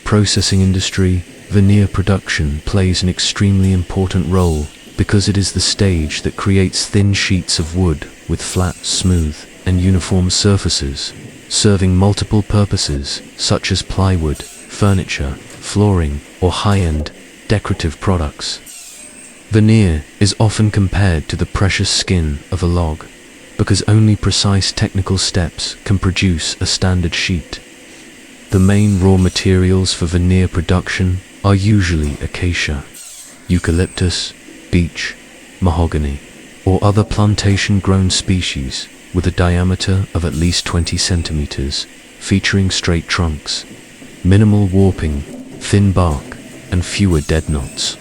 processing industry, veneer production plays an extremely important role because it is the stage that creates thin sheets of wood with flat, smooth, and uniform surfaces, serving multiple purposes such as plywood, furniture, flooring, or high-end, decorative products. Veneer is often compared to the precious skin of a log, because only precise technical steps can produce a standard sheet. The main raw materials for veneer production are usually acacia, eucalyptus, beech, mahogany, or other plantation-grown species with a diameter of at least 20 centimeters, featuring straight trunks, minimal warping, thin bark, and fewer dead knots.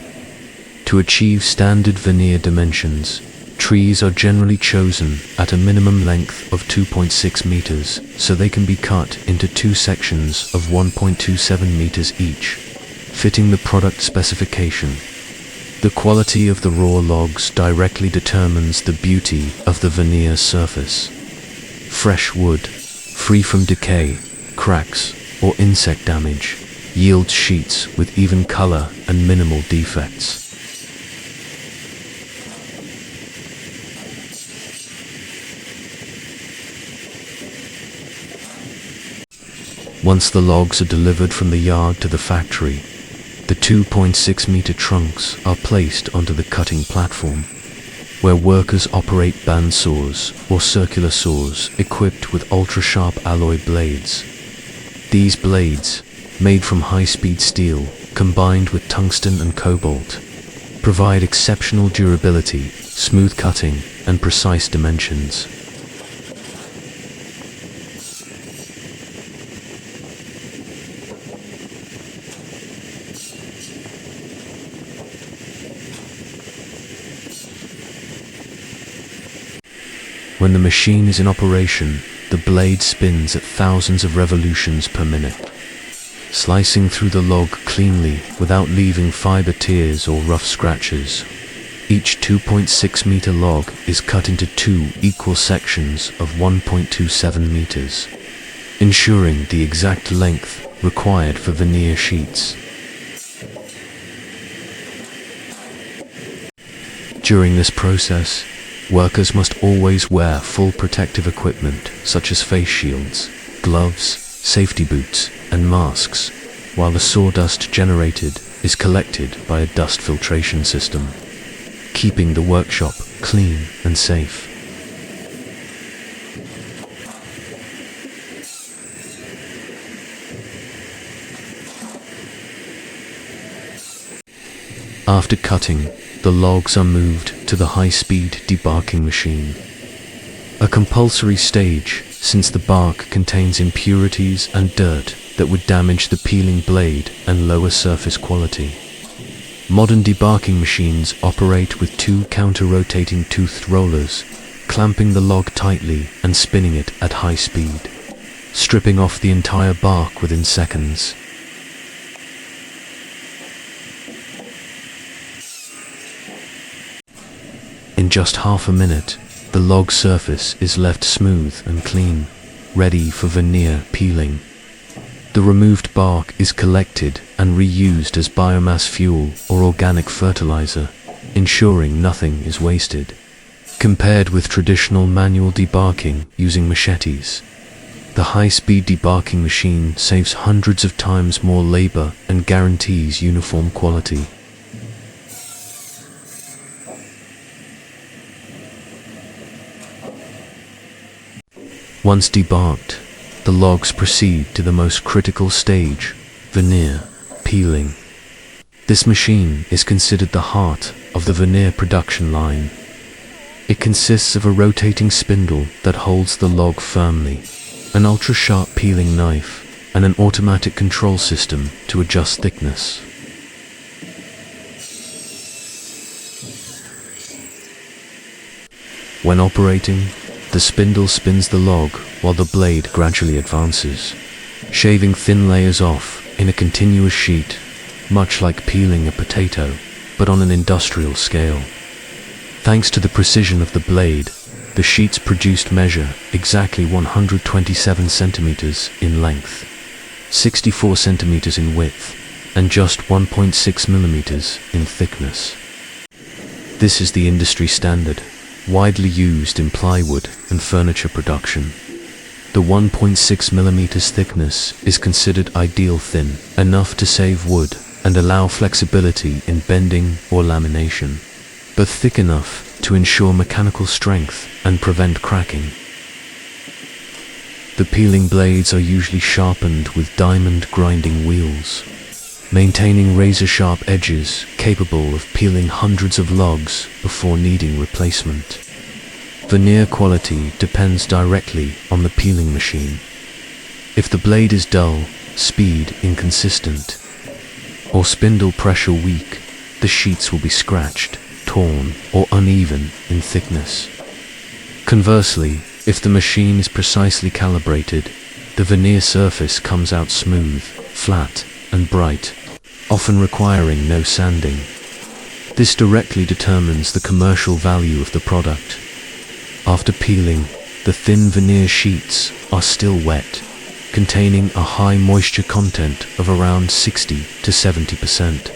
To achieve standard veneer dimensions, trees are generally chosen at a minimum length of 2.6 meters, so they can be cut into two sections of 1.27 meters each, fitting the product specification. The quality of the raw logs directly determines the beauty of the veneer surface. Fresh wood, free from decay, cracks, or insect damage, yields sheets with even color and minimal defects. Once the logs are delivered from the yard to the factory, the 2.6 meter trunks are placed onto the cutting platform, where workers operate band saws or circular saws equipped with ultra-sharp alloy blades. These blades, made from high-speed steel combined with tungsten and cobalt, provide exceptional durability, smooth cutting, and precise dimensions. When the machine is in operation, the blade spins at thousands of revolutions per minute, slicing through the log cleanly without leaving fiber tears or rough scratches. Each 2.6 meter log is cut into two equal sections of 1.27 meters, ensuring the exact length required for veneer sheets. During this process, workers must always wear full protective equipment such as face shields, gloves, safety boots, and masks, while the sawdust generated is collected by a dust filtration system, keeping the workshop clean and safe. After cutting, the logs are moved to the high-speed debarking machine, a compulsory stage since the bark contains impurities and dirt that would damage the peeling blade and lower surface quality. Modern debarking machines operate with two counter-rotating toothed rollers, clamping the log tightly and spinning it at high speed, stripping off the entire bark within seconds. In just half a minute, the log surface is left smooth and clean, ready for veneer peeling. The removed bark is collected and reused as biomass fuel or organic fertilizer, ensuring nothing is wasted. Compared with traditional manual debarking using machetes, the high-speed debarking machine saves hundreds of times more labor and guarantees uniform quality. Once debarked, the logs proceed to the most critical stage, veneer peeling. This machine is considered the heart of the veneer production line. It consists of a rotating spindle that holds the log firmly, an ultra-sharp peeling knife, and an automatic control system to adjust thickness. When operating, the spindle spins the log while the blade gradually advances, shaving thin layers off in a continuous sheet, much like peeling a potato, but on an industrial scale. Thanks to the precision of the blade, the sheets produced measure exactly 127 centimeters in length. 64 centimeters in width, and just 1.6 millimeters in thickness. This is the industry standard, widely used in plywood and furniture production. The 1.6 millimeters thickness is considered ideal thin, enough to save wood and allow flexibility in bending or lamination, but thick enough to ensure mechanical strength and prevent cracking. The peeling blades are usually sharpened with diamond grinding wheels, maintaining razor-sharp edges capable of peeling hundreds of logs before needing replacement. Veneer quality depends directly on the peeling machine. If the blade is dull, speed inconsistent, or spindle pressure weak, the sheets will be scratched, torn, or uneven in thickness. Conversely, if the machine is precisely calibrated, the veneer surface comes out smooth, flat, and bright, often requiring no sanding. This directly determines the commercial value of the product. After peeling, the thin veneer sheets are still wet, containing a high moisture content of around 60 to 70%.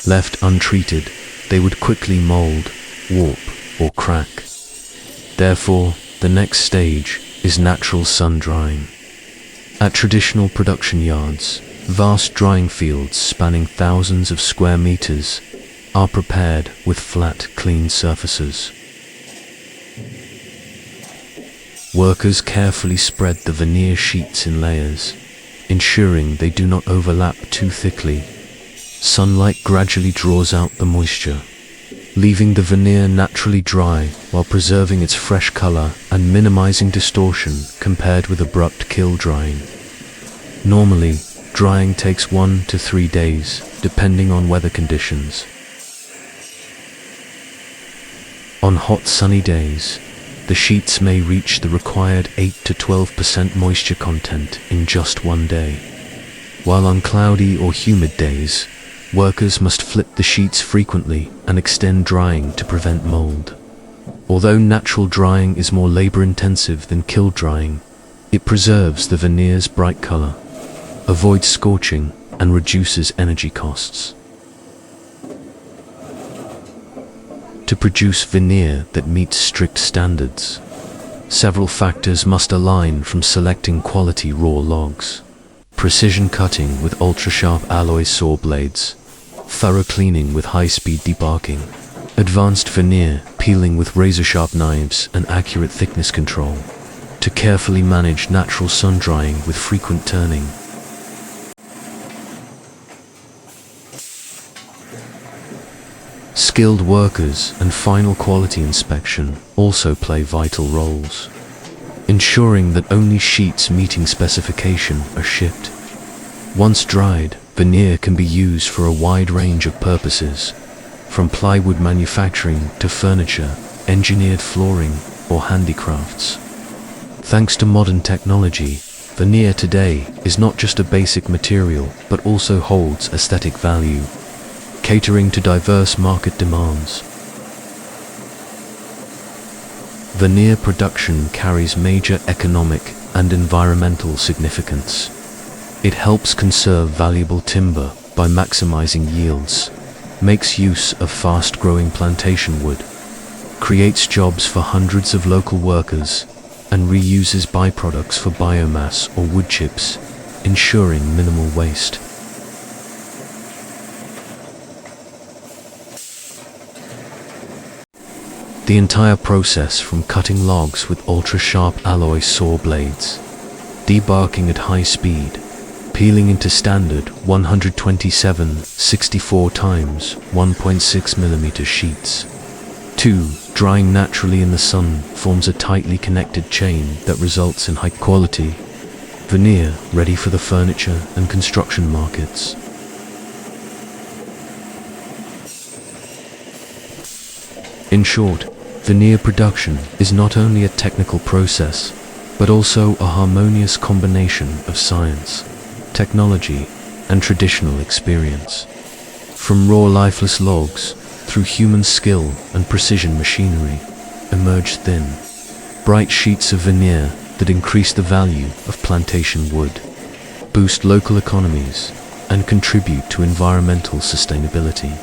Left untreated, they would quickly mold, warp, or crack. Therefore, the next stage is natural sun drying. At traditional production yards, vast drying fields spanning thousands of square meters are prepared with flat, clean surfaces. Workers carefully spread the veneer sheets in layers, ensuring they do not overlap too thickly. Sunlight gradually draws out the moisture, leaving the veneer naturally dry while preserving its fresh color and minimizing distortion compared with abrupt kiln drying. Normally, drying takes 1 to 3 days, depending on weather conditions. On hot sunny days, the sheets may reach the required 8 to 12% moisture content in just 1 day. While on cloudy or humid days, workers must flip the sheets frequently and extend drying to prevent mold. Although natural drying is more labor-intensive than kiln drying, it preserves the veneer's bright color, avoids scorching, and reduces energy costs. To produce veneer that meets strict standards, several factors must align, from selecting quality raw logs, precision cutting with ultra-sharp alloy saw blades, thorough cleaning with high-speed debarking, advanced veneer peeling with razor-sharp knives and accurate thickness control, to carefully manage natural sun drying with frequent turning. Skilled workers and final quality inspection also play vital roles, ensuring that only sheets meeting specification are shipped. Once dried, veneer can be used for a wide range of purposes, from plywood manufacturing to furniture, engineered flooring, or handicrafts. Thanks to modern technology, veneer today is not just a basic material but also holds aesthetic value, catering to diverse market demands. Veneer production carries major economic and environmental significance. It helps conserve valuable timber by maximizing yields, makes use of fast-growing plantation wood, creates jobs for hundreds of local workers, and reuses byproducts for biomass or wood chips, ensuring minimal waste. The entire process, from cutting logs with ultra-sharp alloy saw blades, debarking at high speed, peeling into standard 127/64 times 1.6 mm sheets, to drying naturally in the sun, forms a tightly connected chain that results in high-quality veneer ready for the furniture and construction markets. In short, veneer production is not only a technical process, but also a harmonious combination of science, technology, and traditional experience. From raw lifeless logs, through human skill and precision machinery, emerge thin, bright sheets of veneer that increase the value of plantation wood. boost local economies, and contribute to environmental sustainability.